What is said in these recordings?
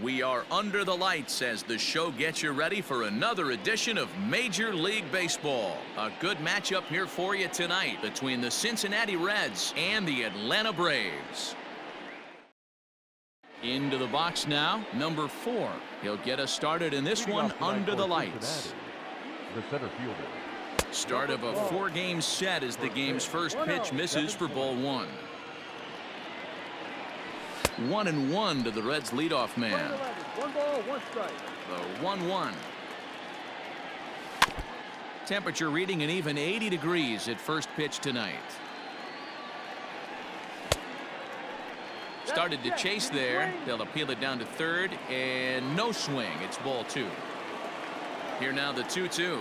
We are under the lights as the show gets you ready for another edition of Major League Baseball. A good matchup here for you tonight between the Cincinnati Reds and the Atlanta Braves. Into the box now, number 4. He'll get us started in this one under the lights. The center fielder. Start of a 4-game set as the game's first pitch misses for ball 1. 1-1 to the Reds leadoff man. 1 ball, 1 strike. The 1-1. Temperature reading an even 80 degrees at first pitch tonight. Started to chase there. They'll appeal it down to third, and no swing. It's ball 2. Here now the 2-2.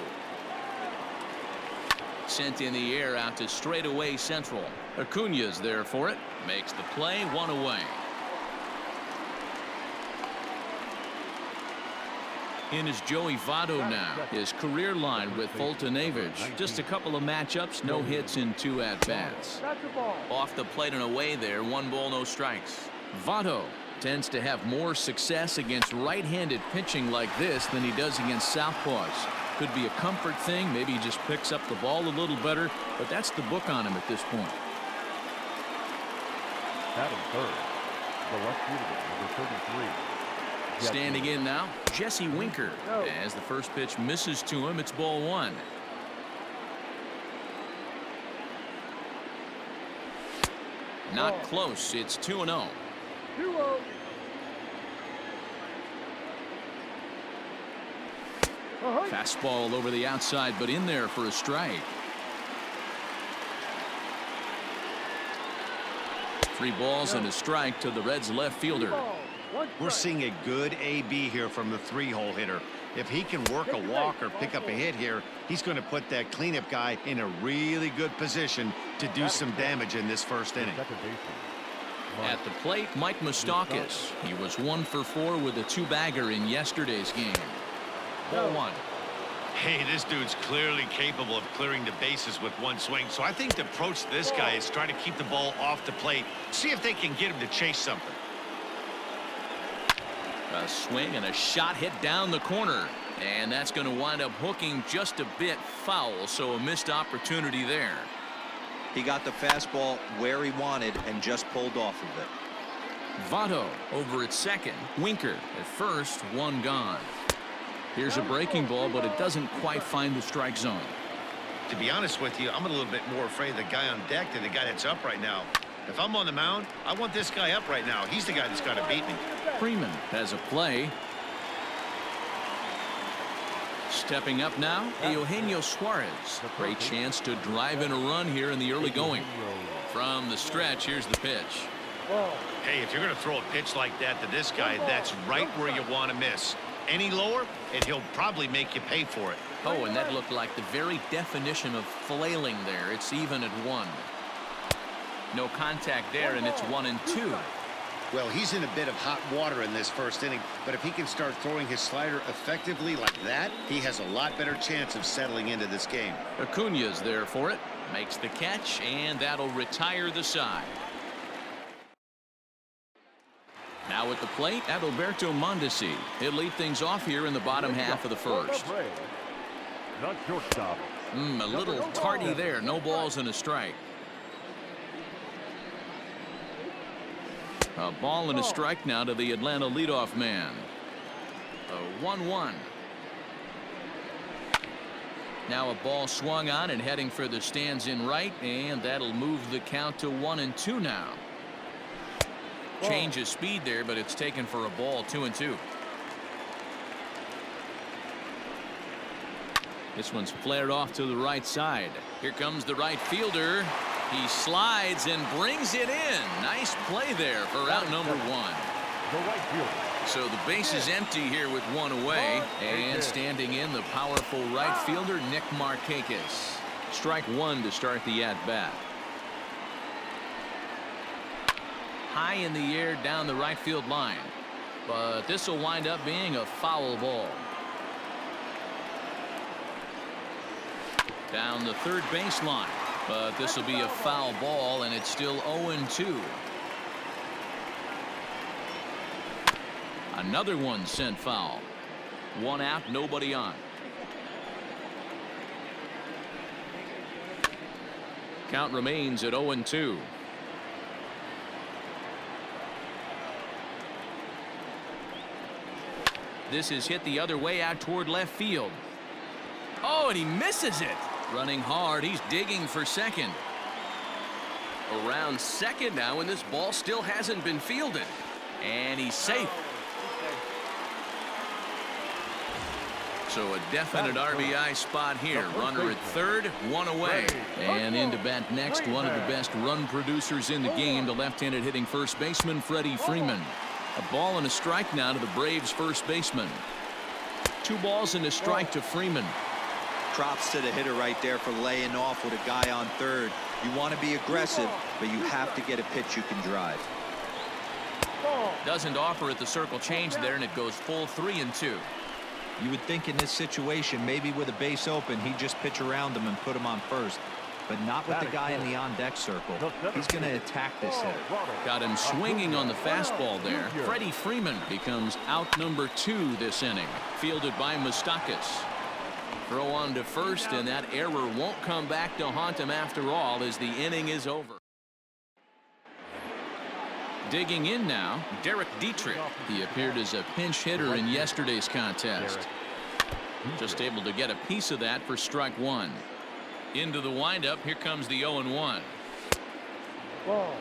Sent in the air out to straightaway central. Acuna's there for it. Makes the play, 1 away. In is Joey Votto now. His career line with Foltynewicz. Just a couple of matchups, no hits in 2 at-bats. Off the plate and away there, 1 ball, no strikes. Votto tends to have more success against right-handed pitching like this than he does against southpaws. Could be a comfort thing. Maybe he just picks up the ball a little better, but that's the book on him at this point. Batting third, the left fielder, number 33. Standing in now, Jesse Winker. As the first pitch misses to him, it's ball 1. Not close. It's 2-0. 2-0. Fastball over the outside, but in there for a strike. 3 balls and a strike to the Reds left fielder. We're seeing a good AB here from the 3-hole hitter. If he can work a walk or pick up a hit here, he's going to put that cleanup guy in a really good position to do some damage in this first inning. At the plate, Mike Moustakas. He was 1 for 4 with a 2-bagger in yesterday's game. Ball 1. Hey, this dude's clearly capable of clearing the bases with 1 swing. So I think the approach to this guy is trying to keep the ball off the plate. See if they can get him to chase something. A swing and a shot hit down the corner. And that's going to wind up hooking just a bit foul. So a missed opportunity there. He got the fastball where he wanted and just pulled off of it. Votto over at second. Winker at first. 1 gone. Here's a breaking ball, but it doesn't quite find the strike zone. To be honest with you, I'm a little bit more afraid of the guy on deck than the guy that's up right now. If I'm on the mound, I want this guy up right now. He's the guy that's got to beat me. Freeman has a play. Stepping up now, Eugenio Suarez. Great chance to drive in a run here in the early going. From the stretch, here's the pitch. Hey, if you're going to throw a pitch like that to this guy, that's right where you want to miss. Any lower, and he'll probably make you pay for it. Oh, and that looked like the very definition of flailing there. It's even at 1. No contact there, and it's 1-2. Well, he's in a bit of hot water in this first inning, but if he can start throwing his slider effectively like that, he has a lot better chance of settling into this game. Acuna's there for it. Makes the catch, and that'll retire the side. Now at the plate, Adalberto Mondesi. He'll lead things off here in the bottom half of the first. Not shortstop. A little tardy there. No balls and a strike. A ball and a strike now to the Atlanta leadoff man. A 1-1. Now a ball swung on and heading for the stands in right, and that'll move the count to 1-2 now. Change of speed there, but it's taken for a ball. 2-2. This one's flared off to the right side. Here comes the right fielder. He slides and brings it in. Nice play there for out number 1. The right fielder. So the base is empty here with 1 away. And standing in, the powerful right fielder, Nick Markakis. Strike 1 to start the at-bat. High in the air down the right field line. But this will wind up being a foul ball. Down the third baseline. But this will be a foul ball, and it's still 0-2. Another one sent foul. One out, nobody on. Count remains at 0-2. This is hit the other way out toward left field. Oh, and he misses it. Running hard, he's digging for second. Around second now, and this ball still hasn't been fielded. And he's safe. So a definite RBI spot here. Runner at third, one away. And in to bat next, one of the best run producers in the game, the left-handed hitting first baseman, Freddie Freeman. A ball and a strike now to the Braves first baseman. 2 balls and a strike to Freeman. Props to the hitter right there for laying off with a guy on third. You want to be aggressive, but you have to get a pitch you can drive. Doesn't offer at the circle change there, and it goes full 3-2. You would think in this situation, maybe with a base open, he'd just pitch around him and put him on first. But not with the guy in the on-deck circle. He's going to attack this hitter. Got him swinging on the fastball there. Freddie Freeman becomes out number 2 this inning. Fielded by Moustakas. Throw on to first, and that error won't come back to haunt him after all as the inning is over. Digging in now, Derek Dietrich. He appeared as a pinch hitter in yesterday's contest. Just able to get a piece of that for strike 1. Into the windup, here comes the 0-1. Ball.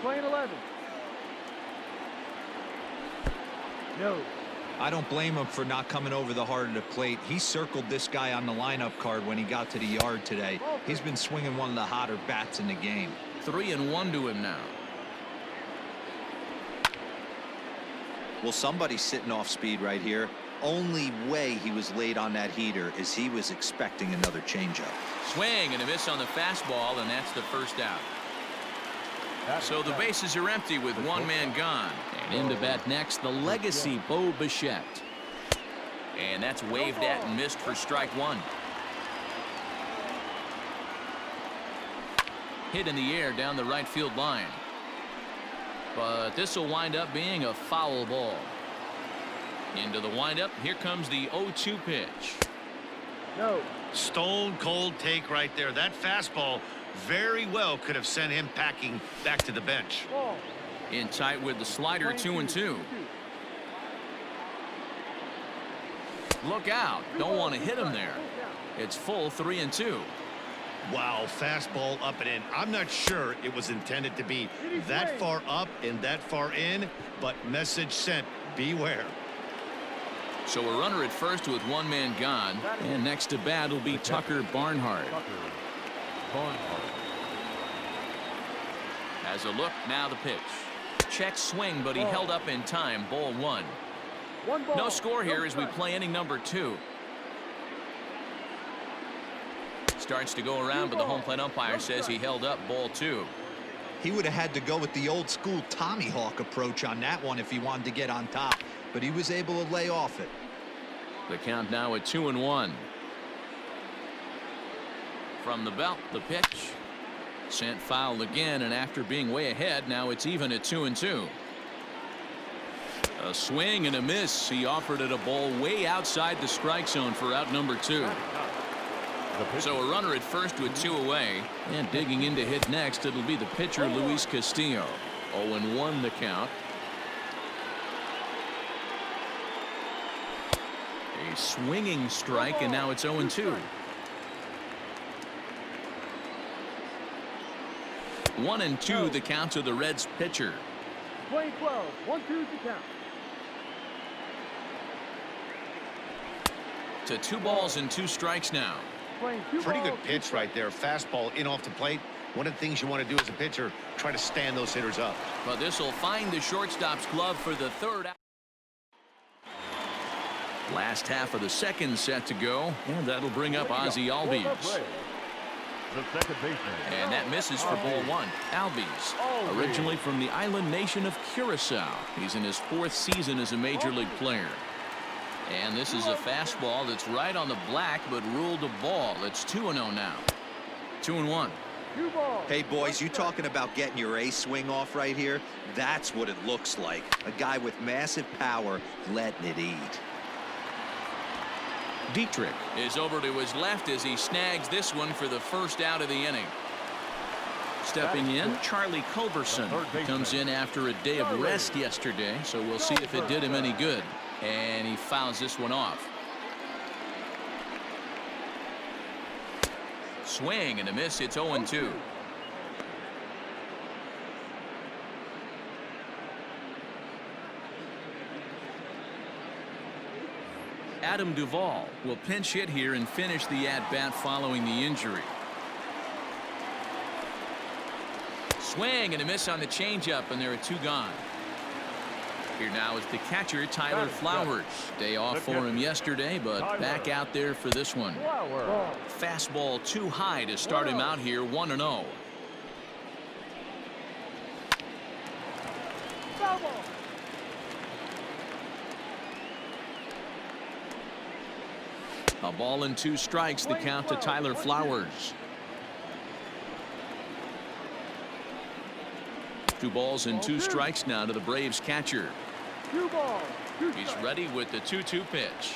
Playing 11. No. I don't blame him for not coming over the heart of the plate. He circled this guy on the lineup card when he got to the yard today. He's been swinging one of the hotter bats in the game. 3-1 to him now. Well, somebody's sitting off speed right here. Only way he was late on that heater is he was expecting another changeup. Swing and a miss on the fastball, and that's the first out. So the bases are empty with one man gone. And in to bat next, the legacy Bo Bichette. And that's waved at and missed for strike 1. Hit in the air down the right field line. But this will wind up being a foul ball. Into the windup, here comes the 0-2 pitch. No. Stone cold take right there. That fastball very well could have sent him packing back to the bench. Ball. In tight with the slider, 2-2. Look out. Don't want to hit him there. It's full 3-2. Wow, fastball up and in. I'm not sure it was intended to be that far up and that far in, but message sent, beware. So a runner at first with one man gone, and next to bat will be Tucker Barnhart. Has a look, now the pitch. Check swing, but he held up in time. Ball 1. No score here as we play inning number 2. Starts to go around, but the home plate umpire says he held up. Ball 2. He would have had to go with the old school Tommy Hawk approach on that one if he wanted to get on top, but he was able to lay off it. The count now at 2-1. From the belt, the pitch. Sent foul again, and after being way ahead, now it's even at 2-2. A swing and a miss. He offered it a ball way outside the strike zone for out number 2. So a runner at first with 2 away, and digging in to hit next, it'll be the pitcher Luis Castillo. 0-1 the count. A swinging strike, and now it's 0-2. 1-2 the count to the Reds pitcher. Playing 12. 1-2 to count. To 2 balls and 2 strikes now. Pretty good pitch right there. Fastball in off the plate. One of the things you want to do as a pitcher, try to stand those hitters up. But this will find the shortstop's glove for the 3rd out. Last half of the 2nd set to go, and that'll bring up Ozzie Albies. And that misses for ball 1. Albies, originally from the island nation of Curacao. He's in his 4th season as a major league player. And this is a fastball that's right on the black, but ruled a ball. It's 2-0 now. 2-1. 2 balls. Hey, boys, you talking about getting your ace swing off right here? That's what it looks like. A guy with massive power letting it eat. Dietrich is over to his left as he snags this one for the first out of the inning. Stepping in, Charlie Culberson comes in after a day of rest yesterday, so we'll see if it did him any good. And he fouls this one off. Swing and a miss. It's 0-2. Adam Duvall will pinch hit here and finish the at-bat following the injury. Swing and a miss on the changeup, and there are 2 gone. Here now is the catcher, Tyler Flowers. Day off for him yesterday, but back out there for this one. Fastball too high to start him out here, 1-0. A ball and 2 strikes, the count to Tyler Flowers. 2 balls and 2 strikes now to the Braves catcher. 2 balls, 2 He's strikes. ready with the 2-2 pitch.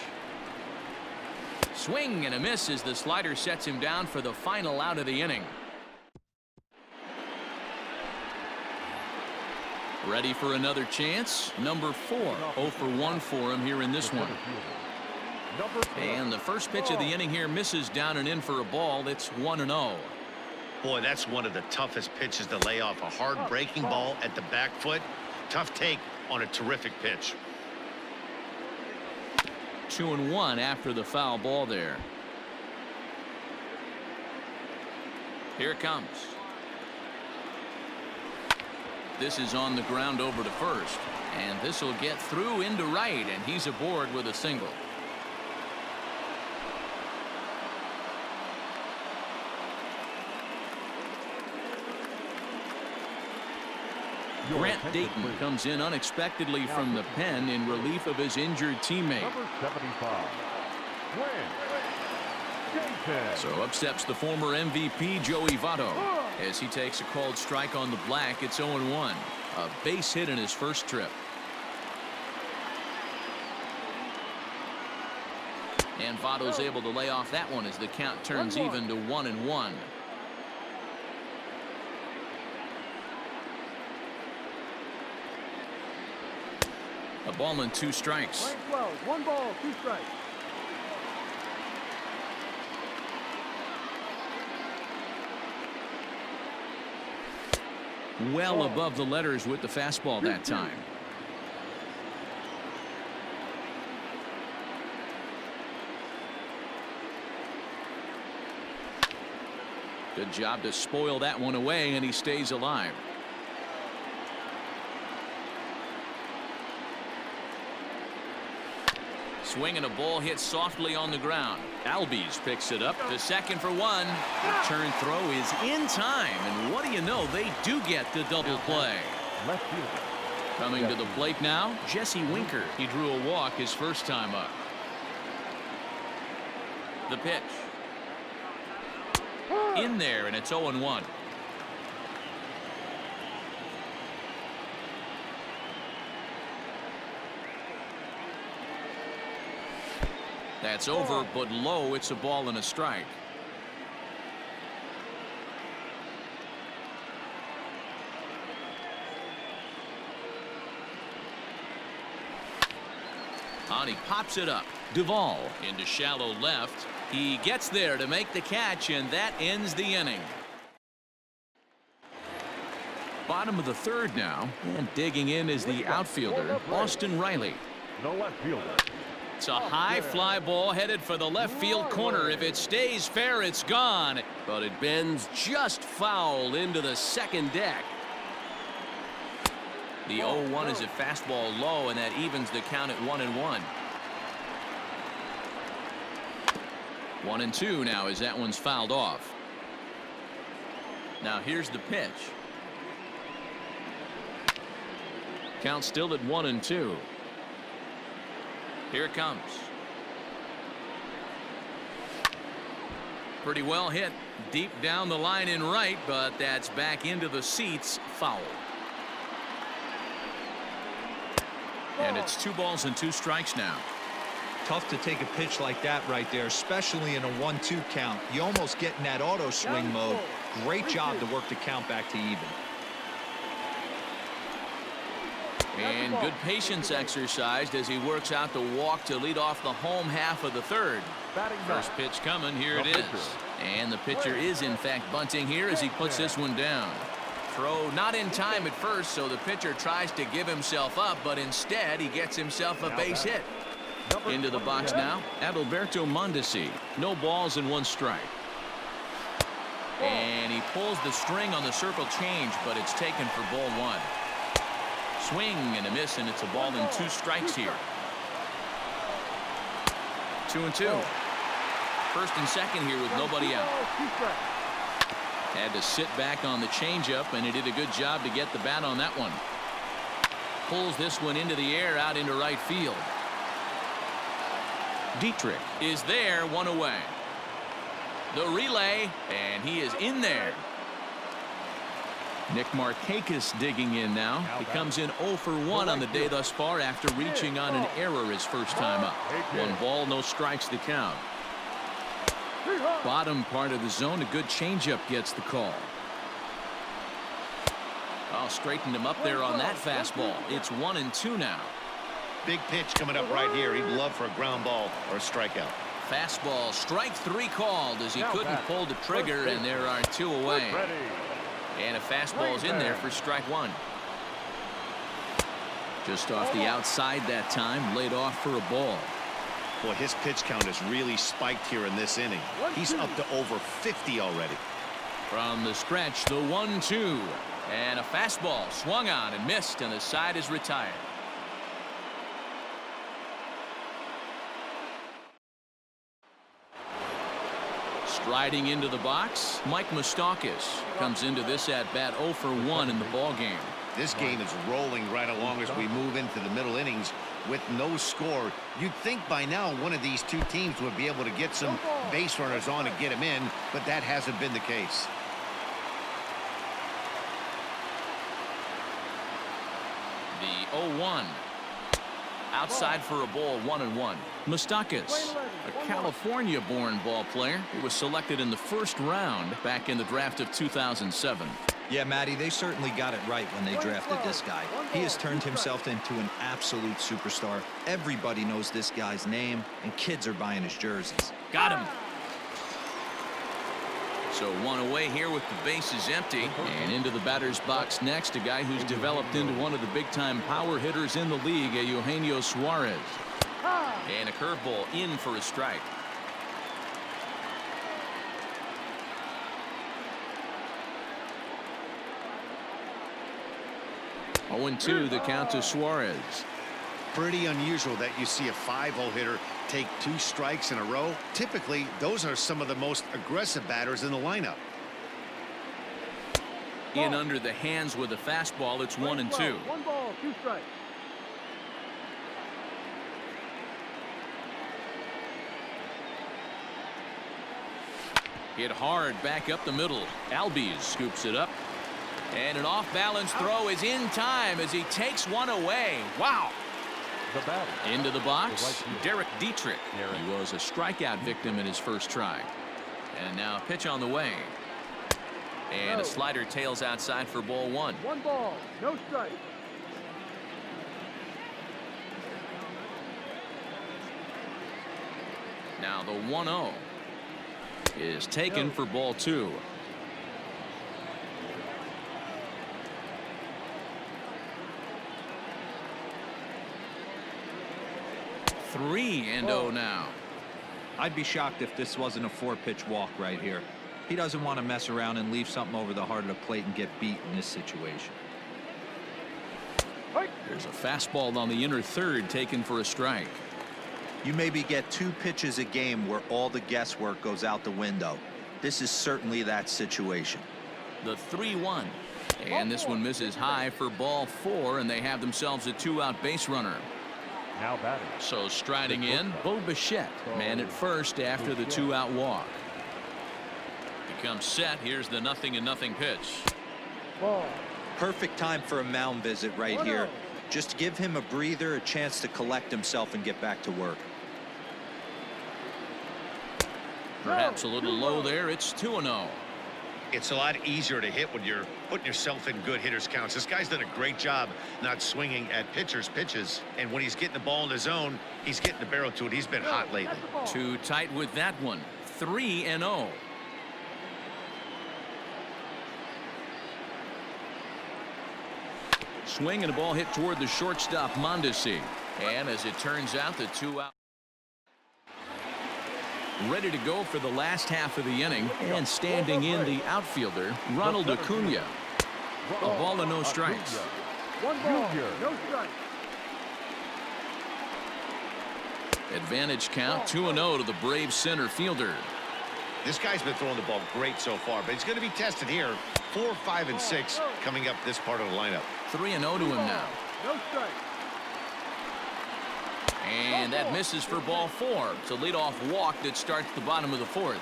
Swing and a miss as the slider sets him down for the final out of the inning. Ready for another chance. Number 4. 0 for 1 for him here in this one. And the first pitch of the inning here misses down and in for a ball. It's 1-0. Boy, that's one of the toughest pitches to lay off. A hard breaking ball at the back foot. Tough take on a terrific pitch. 2-1 after the foul ball there. Here it comes. This is on the ground over to first. And this will get through into right, and he's aboard with a single. Grant Dayton comes in unexpectedly from the pen in relief of his injured teammate. Number 75. So up steps the former MVP Joey Votto as he takes a called strike on the black. It's 0-1. A base hit in his first trip. And Votto's able to lay off that one as the count turns even to 1-1. A ball and 2 strikes. Line 12, 1 ball, 2 strikes. Well above the letters with the fastball that time. Good job to spoil that one away, and he stays alive. Swing and a ball hit softly on the ground. Albies picks it up to second for 1. The turn throw is in time, and what do you know, they do get the double play. Left fielder. Coming to the plate now, Jesse Winker. He drew a walk his first time up. The pitch. In there, and it's 0-1. That's over, but low. It's a ball and a strike. On he pops it up. Duvall into shallow left. He gets there to make the catch, and that ends the inning. Bottom of the 3rd now, and digging in is the outfielder, Austin Riley. No left fielder. It's a high fly ball headed for the left field corner. If it stays fair, it's gone. But it bends just foul into the second deck. The 0-1 is a fastball low, and that evens the count at 1-1. 1-2 now as that one's fouled off. Now here's the pitch. Count still at 1-2. Here it comes. Pretty well hit. Deep down the line in right, but that's back into the seats. Foul. And it's 2 balls and 2 strikes now. Tough to take a pitch like that right there, especially in a 1-2 count. You almost get in that auto swing mode. Great job to work the count back to even. And good patience exercised as he works out the walk to lead off the home half of the third. First pitch coming. Here it is. And the pitcher is, in fact, bunting here as he puts this one down. Throw not in time at first, so the pitcher tries to give himself up, but instead he gets himself a base hit. Into the box now, Adalberto Mondesi. No balls and 1 strike. And he pulls the string on the circle change, but it's taken for ball 1. Swing and a miss, and it's a ball and 2 strikes here. 2-2. First and second here with nobody out. Had to sit back on the changeup, and he did a good job to get the bat on that one. Pulls this one into the air out into right field. Dietrich is there, 1 away. The relay, and he is in there. Nick Markakis digging in now. He comes in 0 for 1 on the day thus far after reaching on an error his first time up. 1 ball, no strikes to count. Bottom part of the zone, a good changeup gets the call. I'll straighten him up there on that fastball. It's 1-2 now. Big pitch coming up right here. He'd love for a ground ball or a strikeout. Fastball, strike 3 called as he couldn't pull the trigger, and there are 2 away. And a fastball's in there for strike 1. Just off the outside that time, laid off for a ball. Boy, his pitch count has really spiked here in this inning. He's up to over 50 already. From the stretch, the 1-2. And a fastball swung on and missed, and the side is retired. Striding into the box, Mike Moustakas comes into this at-bat 0 for 1 in the ballgame. This game is rolling right along as we move into the middle innings with no score. You'd think by now one of these 2 teams would be able to get some base runners on and get them in, but that hasn't been the case. The 0-1. Outside for a ball, 1-1. Moustakas, a California-born ball player. He was selected in the first round back in the draft of 2007. Yeah, Matty, they certainly got it right when they drafted this guy. He has turned himself into an absolute superstar. Everybody knows this guy's name, and kids are buying his jerseys. Got him. So 1 away here with the bases empty. And into the batter's box next, a guy who's developed into one of the big-time power hitters in the league, Eugenio Suarez. And a curveball in for a strike. Oh, 0-2 the count to Suarez. Pretty unusual that you see a 5-hole hitter take 2 strikes in a row. Typically, those are some of the most aggressive batters in the lineup. In under the hands with a fastball. It's 1-2. 1 ball, 2 strikes. Hit hard back up the middle. Albies scoops it up. And an off-balance throw is in time as he takes 1 away. Wow. The batter. Into the box, Derek Dietrich. He was a strikeout victim in his first try. And now a pitch on the way. And a slider tails outside for ball 1. 1 ball, no strike. Now the 1-0 is taken for ball 2. Three and 0 now. I'd be shocked if this wasn't a 4-pitch walk right here. He doesn't want to mess around and leave something over the heart of the plate and get beat in this situation. There's a fastball on the inner third taken for a strike. You maybe get 2 pitches a game where all the guesswork goes out the window. This is certainly that situation. The 3-1. And this one misses high for ball 4, and they have themselves a 2-out base runner. Now batting. So striding in, Bo Bichette, man at first after the 2-out walk. comes set. Here's the 0-0 pitch. Ball. Perfect time for a mound visit right here. Just give him a breather, a chance to collect himself and get back to work. Perhaps a little low there. It's 2-0. It's a lot easier to hit when you're putting yourself in good hitters counts. This guy's done a great job not swinging at pitchers' pitches. And when he's getting the ball in his zone, he's getting the barrel to it. He's been hot lately. Too tight with that one. 3-0. Swing and a ball hit toward the shortstop Mondesi. And as it turns out, the 2 out. Ready to go for the last half of the inning, and standing in the outfielder, Ronald Acuna. A ball and no strikes. One ball, no strikes. Advantage count 2-0 to the Braves center fielder. This guy's been throwing the ball great so far, but he's going to be tested here. 4, 5, and 6 coming up this part of the lineup. 3-0 to him now. No strikes. And that misses for ball 4. It's a leadoff walk that starts the bottom of the 4th.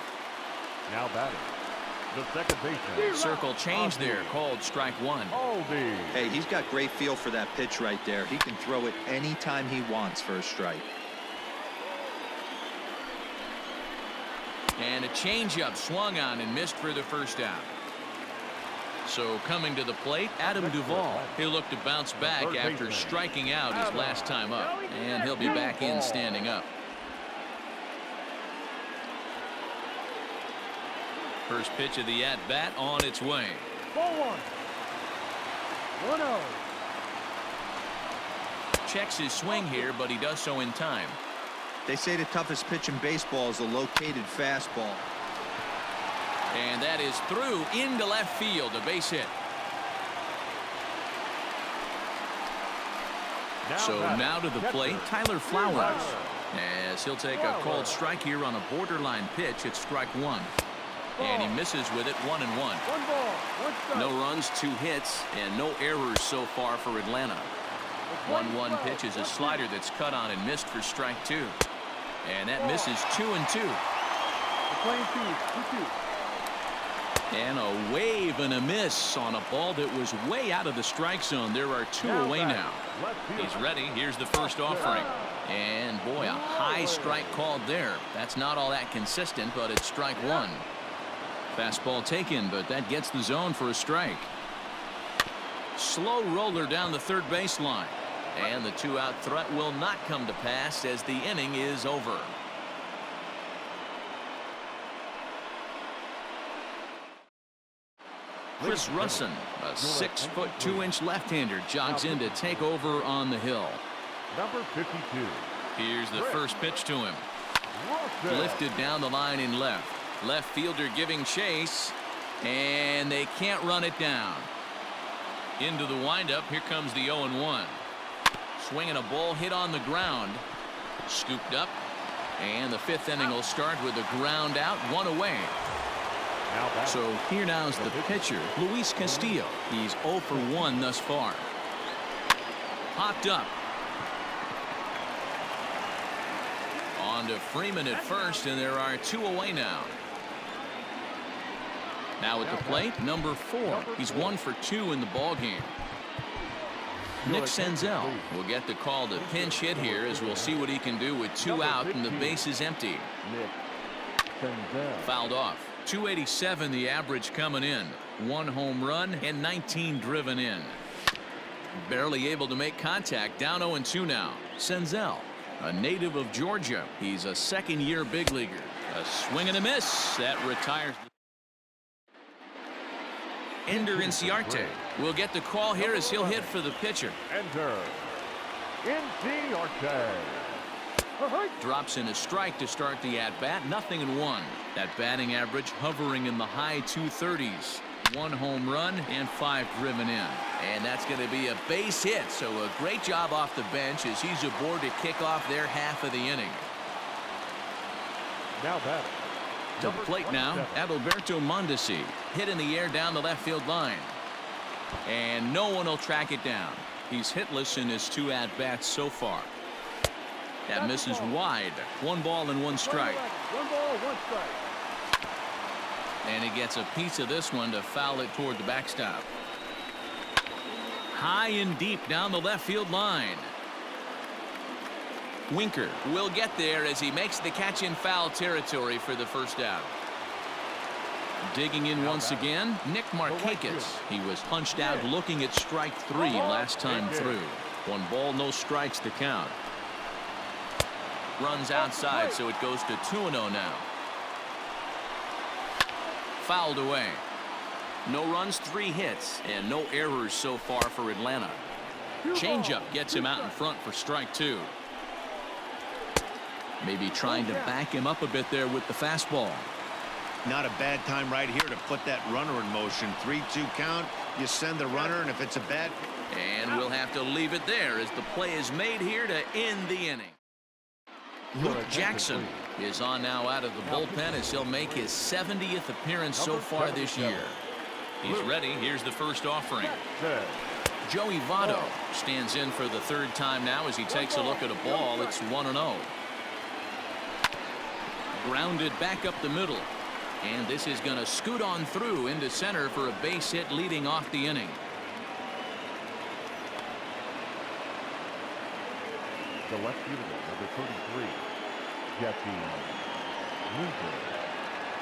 Now batting, the second baseman. Circle change there, called strike 1. Aldi. Hey, he's got great feel for that pitch right there. He can throw it anytime he wants for a strike. And a changeup swung on and missed for the first out. So coming to the plate, Adam Duvall. He'll look to bounce back after striking out his last time up. And he'll be back in standing up. First pitch of the at-bat on its way. Ball 1. 1-0. Checks his swing here, but he does so in time. They say the toughest pitch in baseball is a located fastball. And that is through into left field, a base hit. Now to the plate, Tyler Flowers. As he'll take a called strike here on a borderline pitch at strike 1. And he misses with it, 1-1. 1 ball, 1 strike. No runs, 2 hits, and no errors so far for Atlanta. 1-1 pitch is a slider that's cut on and missed for strike 2. And that misses 2-2. Playing 2-2. And a wave and a miss on a ball that was way out of the strike zone. There are 2 away now. He's ready. Here's the first offering. And boy, a high strike called there. That's not all that consistent, but it's strike 1. Fastball taken, but that gets the zone for a strike. Slow roller down the third baseline. And the 2-out threat will not come to pass as the inning is over. Chris Russin, a 6-foot 2-inch left-hander, jogs in to take over on the hill. Number 52. Here's the first pitch to him. Lifted down the line in left. Left fielder giving chase, and they can't run it down. Into the windup. Here comes the 0-1. Swinging a ball hit on the ground. Scooped up, and the 5th inning will start with a ground out, 1 away. So here now's the pitcher, Luis Castillo. He's 0 for 1 thus far. Popped up. On to Freeman at first, and there are 2 away now. Now at the plate, number 4. He's 1 for 2 in the ballgame. Nick Senzel will get the call to pinch hit here, as we'll see what he can do with 2 out and the base is empty. Fouled off. 287 the average coming in. 1 home run and 19 driven in. Barely able to make contact. Down 0-2 now. Senzel, a native of Georgia. He's a second-year big leaguer. A swing and a miss. That retires. Ender Inciarte will get the call here as he'll hit for the pitcher. Enter Inciarte. Drops in a strike to start the at-bat. 0-1. That batting average hovering in the high 230s. 1 home run and 5 driven in. And that's going to be a base hit. So a great job off the bench as he's aboard to kick off their half of the inning. Now batting. To the plate now, Adalberto Mondesi. Hit in the air down the left field line. And no one will track it down. He's hitless in his 2 at-bats so far. That misses wide. 1 ball and 1 strike. 1 ball, 1 strike. And he gets a piece of this one to foul it toward the backstop. High and deep down the left field line. Winker will get there as he makes the catch in foul territory for the first out. Digging in once again, Nick Markakis. He was punched out looking at strike 3 last time through. 1 ball, no strikes to count. Runs outside, so it goes to 2-0 now. Fouled away. No runs, 3 hits, and no errors so far for Atlanta. Changeup gets him out in front for strike 2. Maybe trying to back him up a bit there with the fastball. Not a bad time right here to put that runner in motion. 3-2 count. You send the runner, and if it's a bad... And we'll have to leave it there as the play is made here to end the inning. Luke Jackson is on now out of the bullpen as he'll make his 70th appearance so far this year. He's ready. Here's the first offering. Joey Votto stands in for the 3rd time now as he takes a look at a ball. It's 1-0. Grounded back up the middle. And this is going to scoot on through into center for a base hit leading off the inning. The left fielder, number 33, Jesse Winker.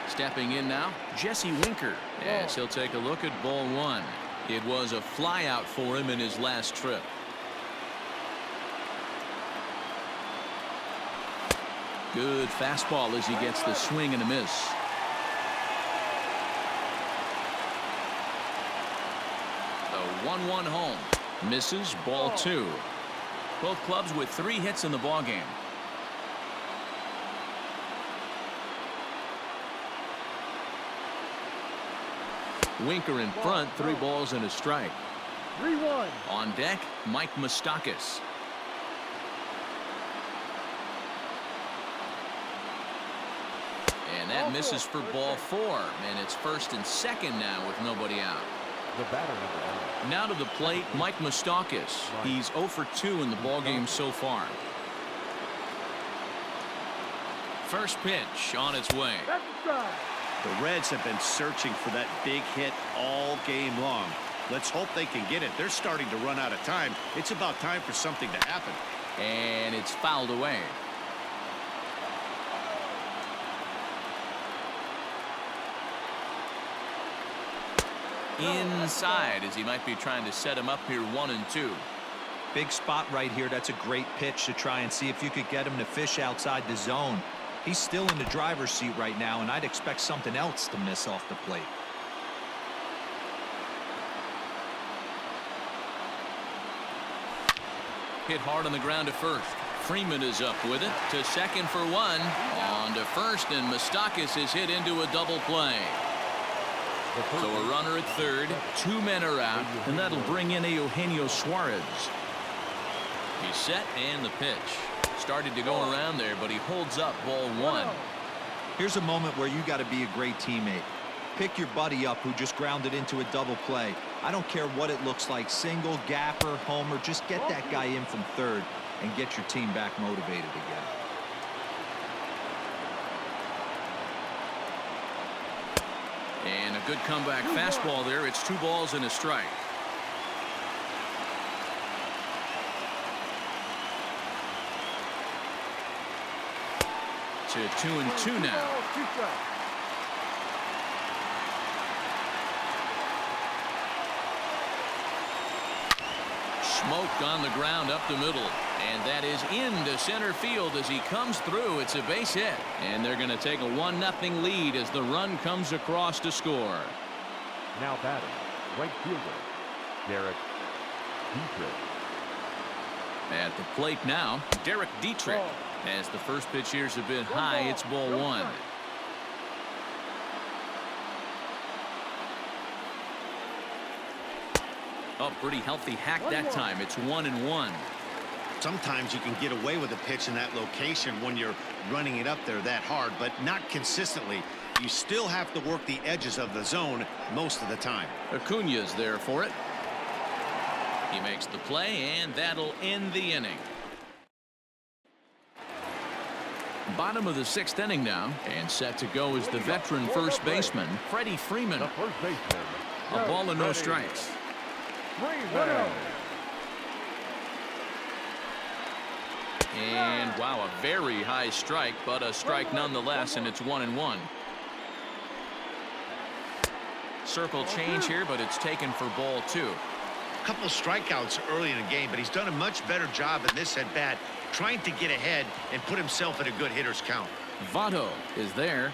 Stepping in now, Jesse Winker, as he'll take a look at ball 1. It was a flyout for him in his last trip. Good fastball as he gets the swing and a miss. The 1-1 home. Misses, ball 2. Both clubs with 3 hits in the ballgame. Winker in front, 3 balls and a strike. 3-1. On deck, Mike Moustakas. And that misses for ball 4, and it's 1st and 2nd now with nobody out. The batter, number 9. Now to the plate, Mike Moustakas. He's 0 for 2 in the ballgame so far. First pitch on its way. That's a strike. The Reds have been searching for that big hit all game long. Let's hope they can get it. They're starting to run out of time. It's about time for something to happen. And it's fouled away. Inside as he might be trying to set him up here 1-2. Big spot right here. That's a great pitch to try and see if you could get him to fish outside the zone. He's still in the driver's seat right now, and I'd expect something else to miss off the plate. Hit hard on the ground to first. Freeman is up with it to second for 1. On to first, and Moustakas is hit into a double play. So a runner at third, 2 men are out, and that'll bring in Eugenio Suarez. He's set, and the pitch. Started to go around there, but he holds up ball 1. Here's a moment where you got to be a great teammate. Pick your buddy up who just grounded into a double play. I don't care what it looks like, single, gapper, homer, just get that guy in from third and get your team back motivated again. And a good comeback fastball there. It's 2 balls and a strike. To 2-2 now. Smoked on the ground up the middle. And that is into center field as he comes through. It's a base hit. And they're going to take a 1-0 lead as the run comes across to score. Now batting, right fielder, Derek Dietrich. At the plate now, Derek Dietrich. As the first pitch here's a bit high, it's ball 1. Oh, pretty healthy hack that time. It's 1-1. Sometimes you can get away with a pitch in that location when you're running it up there that hard, but not consistently. You still have to work the edges of the zone most of the time. Acuna's there for it. He makes the play, and that'll end the inning. Bottom of the 6th inning now, and set to go is the veteran first baseman, Freddie Freeman. The first baseman. A ball and no strikes. Freeman. And wow, a very high strike, but a strike nonetheless, and it's 1-1. Circle change here, but it's taken for ball 2. Couple strikeouts early in the game, but he's done a much better job in this at bat, trying to get ahead and put himself at a good hitter's count. Votto is there.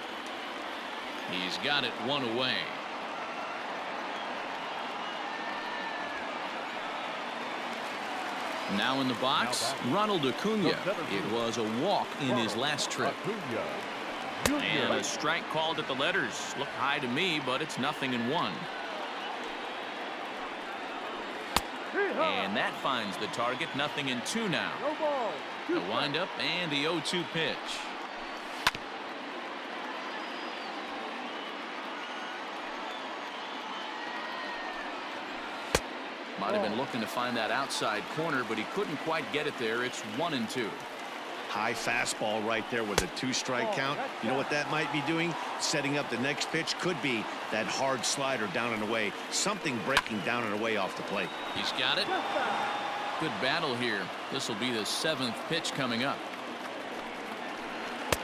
He's got it 1 away. Now in the box, Ronald Acuna. It was a walk in his last trip. And a strike called at the letters. Looked high to me, but it's 0-1. And that finds the target. 0-2 now. No ball. The windup and the 0-2 pitch. Might have been looking to find that outside corner, but he couldn't quite get it there. It's 1-2. High fastball right there with a 2-strike count. You know what that might be doing? Setting up the next pitch. Could be that hard slider down and away. Something breaking down and away off the plate. He's got it. Good battle here. This will be the 7th pitch coming up.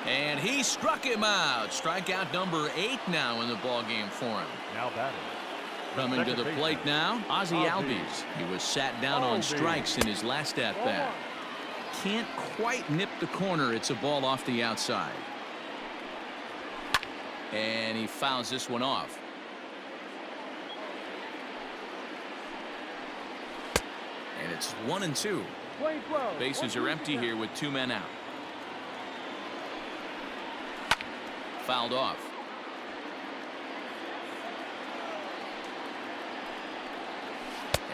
And he struck him out. Strikeout number 8 now in the ball game for him. Now batting. Coming to the plate now, Ozzie Albies. He was sat down on strikes in his last at-bat. Can't quite nip the corner. It's a ball off the outside. And he fouls this one off. And it's 1-2. Bases are empty here with 2 men out. Fouled off.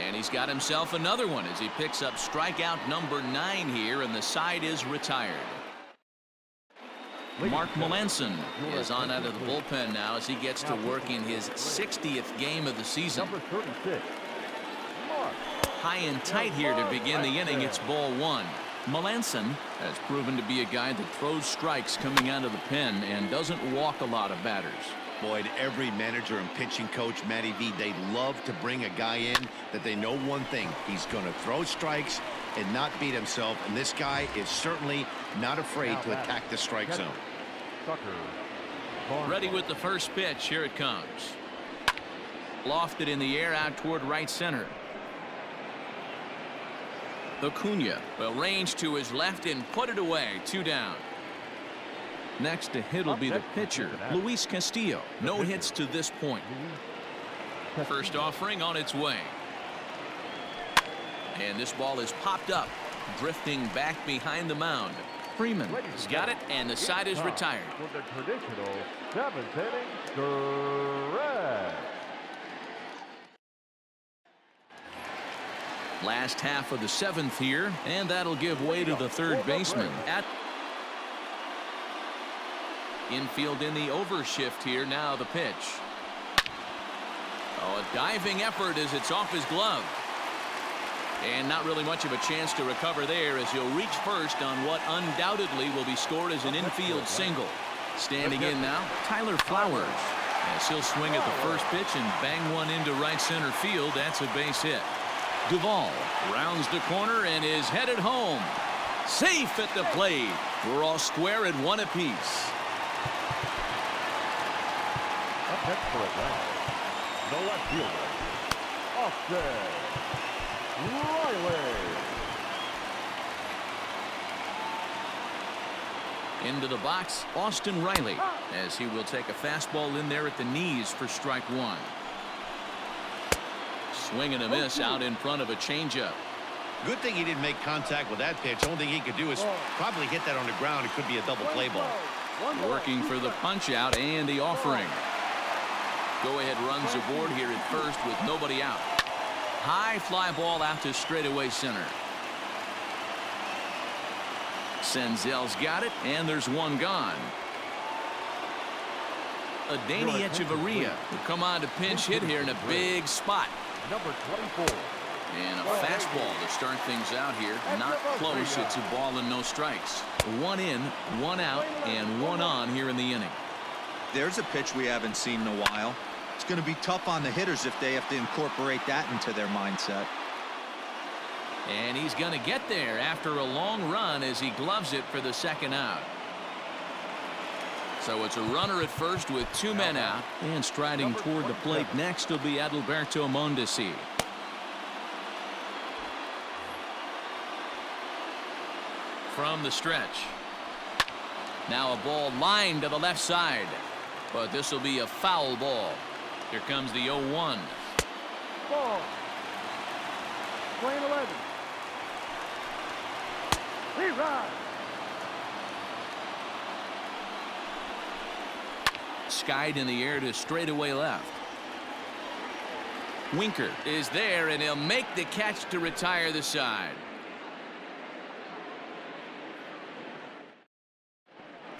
And he's got himself another one as he picks up strikeout number 9 here, and the side is retired. Mark Melanson is on out of the bullpen now as he gets to work in his 60th game of the season. Number 36. Mark. High and tight here to begin the inning. It's ball 1. Melanson has proven to be a guy that throws strikes coming out of the pen and doesn't walk a lot of batters. Boyd, every manager and pitching coach, Matty V, they love to bring a guy in that they know one thing. He's going to throw strikes and not beat himself. And this guy is certainly not afraid to attack the strike zone. Ready with the first pitch. Here it comes. Lofted in the air out toward right center. Acuna will range to his left and put it away. 2 down. Next to hit will be the pitcher, Luis Castillo. No hits to this point. First offering on its way. And this ball is popped up, drifting back behind the mound. Freeman has got it, and the side is retired. For the traditional 7th inning stretch. Last half of the 7th here, and that'll give way to the third baseman. At infield in the overshift here. Now the pitch. Oh, a diving effort as it's off his glove. And not really much of a chance to recover there as he'll reach first on what undoubtedly will be scored as an infield single. Standing in now, Tyler Flowers. As he'll swing at the first pitch and bang one into right center field. That's a base hit. Duvall rounds the corner and is headed home. Safe at the plate. We're all square at 1 apiece. Up next for Atlanta, the left fielder, Austin Riley. Into the box, Austin Riley, as he will take a fastball in there at the knees for strike 1. Swing and a miss out in front of a changeup. Good thing he didn't make contact with that pitch. Only thing he could do is probably hit that on the ground. It could be a double play ball. Working for the punch out and the offering. Go-ahead runs aboard here at first with nobody out. High fly ball out to straightaway center. Senzel's got it, and there's one gone. Adeiny Echeverria will come on to pinch hit here in a big spot. Number 24. And a fastball to start things out here. Not close. It's a ball and no strikes. One in, one out, and one on here in the inning. There's a pitch we haven't seen in a while. It's going to be tough on the hitters if they have to incorporate that into their mindset. And he's going to get there after a long run as he gloves it for the second out. So it's a runner at first with two men out. And striding toward the plate next will be Adalberto Mondesi. From the stretch. Now a ball lined to the left side. But this will be a foul ball. Here comes the 0-1. Ball. Playing 11. He rides. Skied in the air to straightaway left. Winker is there, and he'll make the catch to retire the side.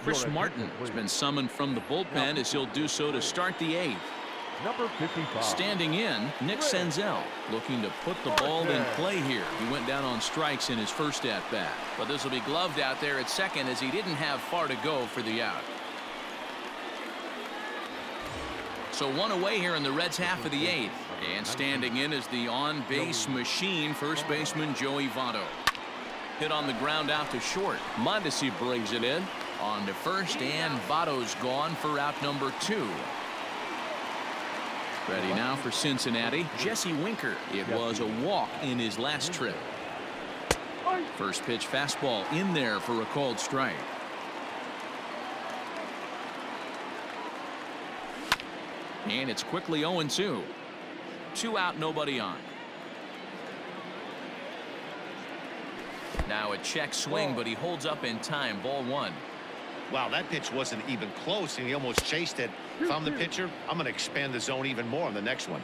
Chris Martin has been summoned from the bullpen as he'll do so to start the 8th. Number 55. Standing in, Nick Senzel, looking to put the ball in play here. He went down on strikes in his first at-bat. But this will be gloved out there at second as he didn't have far to go for the out. So one away here in the Reds' half of the 8th. And standing in is the on-base machine, first baseman Joey Votto. Hit on the ground out to short. Mondesi brings it in. On to first, and Votto's gone for out number 2. Ready now for Cincinnati, Jesse Winker. It was a walk in his last trip. First pitch fastball in there for a called strike. And it's quickly 0-2. 2 out, nobody on. Now a check swing, but he holds up in time. Ball 1. Wow, that pitch wasn't even close, and he almost chased it. If I'm the pitcher, I'm going to expand the zone even more on the next one.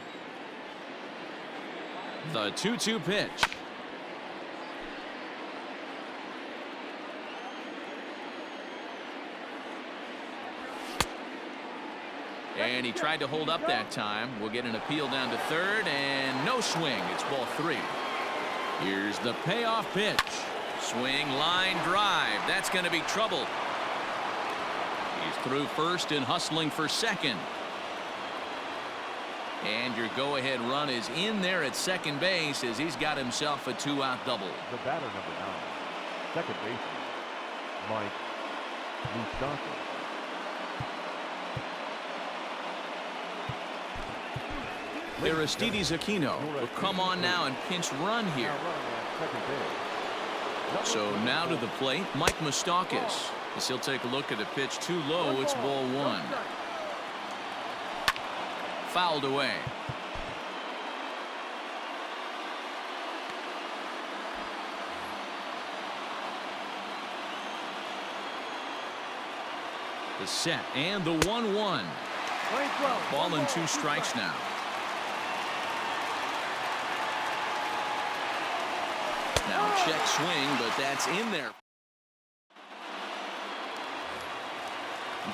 The 2-2 pitch. And he tried to hold up that time. We'll get an appeal down to third, and no swing. It's ball 3. Here's the payoff pitch. Swing, line, drive. That's going to be trouble. He's through first and hustling for second. And your go-ahead run is in there at second base as he's got himself a 2-out double. The batter, number 9. Second baseman, Mike Moustakas. Aristides Aquino will come on now and pinch run here. So now to the plate, Mike Moustakas. As he'll take a look at a pitch too low, it's ball 1. Fouled away. The set and the 1-1. Ball and 2 strikes now. Now check swing, but that's in there.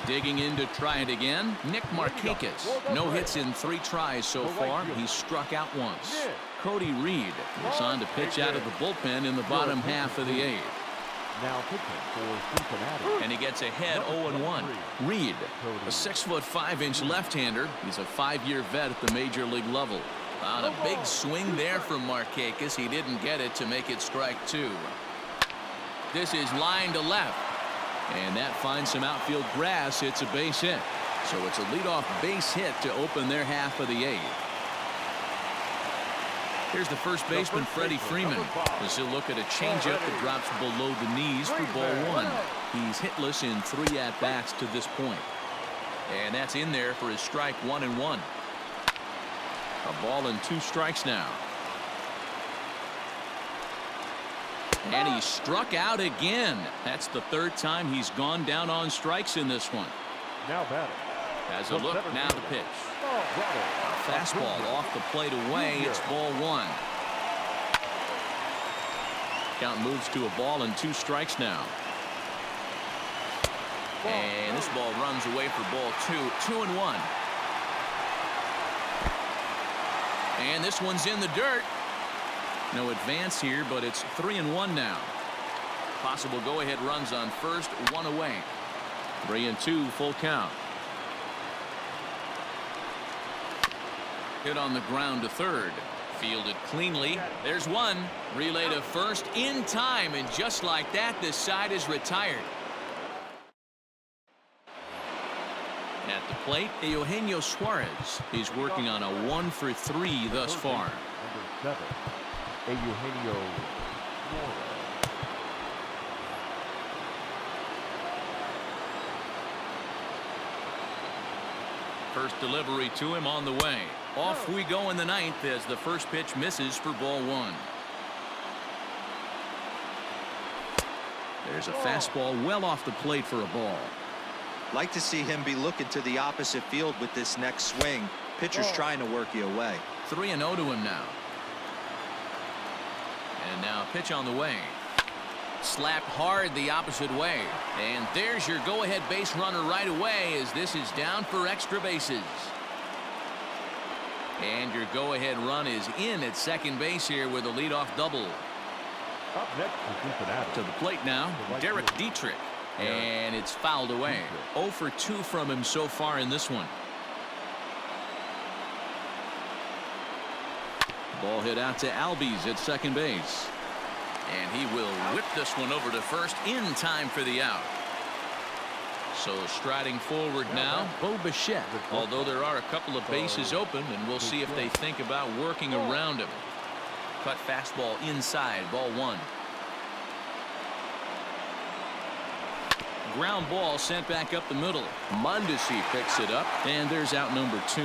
Digging in to try it again, Nick Markakis. No hits in 3 tries so far. He's struck out once. Cody Reed is on to pitch out of the bullpen in the bottom half of the 8th. Now pitching for Cincinnati. And he gets ahead 0-1. Reed, a 6'5" left-hander. He's a 5-year vet at the major league level. On a big swing there from Markakis. He didn't get it to make it strike 2. This is line to left. And that finds some outfield grass. It's a base hit. So it's a leadoff base hit to open their half of the 8th. Here's the first baseman, Freddie Freeman. As he'll look at a changeup that drops below the knees for ball 1. He's hitless in 3 at-bats to this point. And that's in there for his strike 1-1. A ball and 2 strikes now. And he struck out again. That's the 3rd time he's gone down on strikes in this one. Now batting. As a look, now the pitch. A fastball off the plate away. It's ball 1. Count moves to a ball and 2 strikes now. And this ball runs away for ball 2. 2-1. And this one's in the dirt. No advance here, but it's 3-1 now. Possible go-ahead runs on first, one away. 3-2, full count. Hit on the ground to third. Fielded cleanly. There's one. Relay to first in time, and just like that, this side is retired. At the plate, Eugenio Suarez. He's working on a 1-for-3 thus far. Number 7, Eugenio Suarez. First delivery to him on the way. Off we go in the ninth as the first pitch misses for ball one. There's a fastball well off the plate for a ball. Like to see him be looking to the opposite field with this next swing. Pitcher's trying to work you away. 3-0 to him now. And now a pitch on the way. Slapped hard the opposite way. And there's your go-ahead base runner right away as this is down for extra bases. And your go-ahead run is in at second base here with a leadoff double. Up next is Cincinnati. To the plate now, Derek Dietrich. And it's fouled away. 0 for 2 from him so far in this one. Ball hit out to Albies at second base. And he will whip this one over to first in time for the out. So striding forward now, Bo Bichette. Although there are a couple of bases open, and we'll see if they think about working around him. Cut fastball inside, ball one. Ground ball sent back up the middle. Mondesi picks it up, and there's out number 2.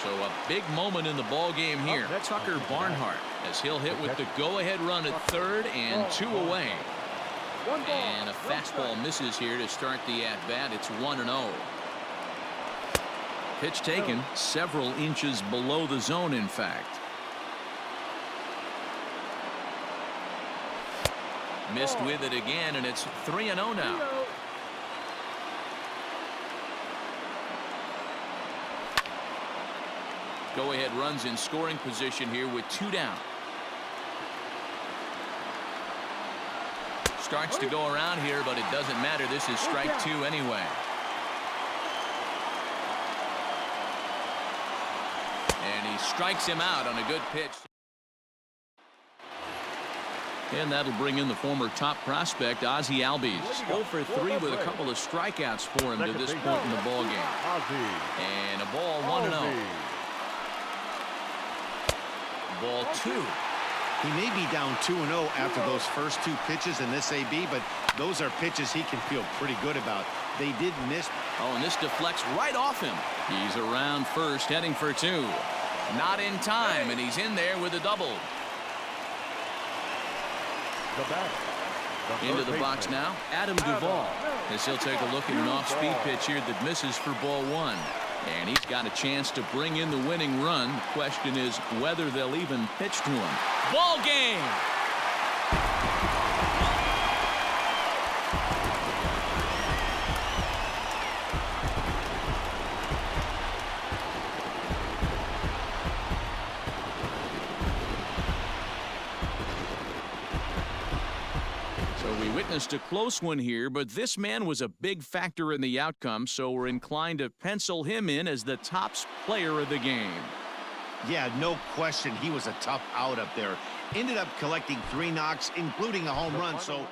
So a big moment in the ball game here. Tucker Barnhart as he'll hit with the go-ahead run at third and 2 away. And a fastball misses here to start the at-bat. It's 1-0. Pitch taken several inches below the zone, in fact. Missed with it again, and it's 3-0 now. Go-ahead runs in scoring position here with 2 down. Starts to go around here, but it doesn't matter. This is strike 2 anyway. And he strikes him out on a good pitch. And that'll bring in the former top prospect, Ozzie Albies. 0 for 3 with a couple of strikeouts for him to this point in the ball game. And a ball 1-0. Ball 2. He may be down 2-0 after those first 2 pitches in this AB, but those are pitches he can feel pretty good about. They did miss. Oh, and this deflects right off him. He's around first, heading for 2. Not in time, and he's in there with a double. Into the box now, Adam Duvall, as he'll take a look at an off-speed pitch here that misses for ball 1. And he's got a chance to bring in the winning run. The question is whether they'll even pitch to him. Ball game! Witnessed a close one here, but this man was a big factor in the outcome, so we're inclined to pencil him in as the top player of the game. Yeah, no question. He was a tough out up there. Ended up collecting 3 knocks, including a home run, so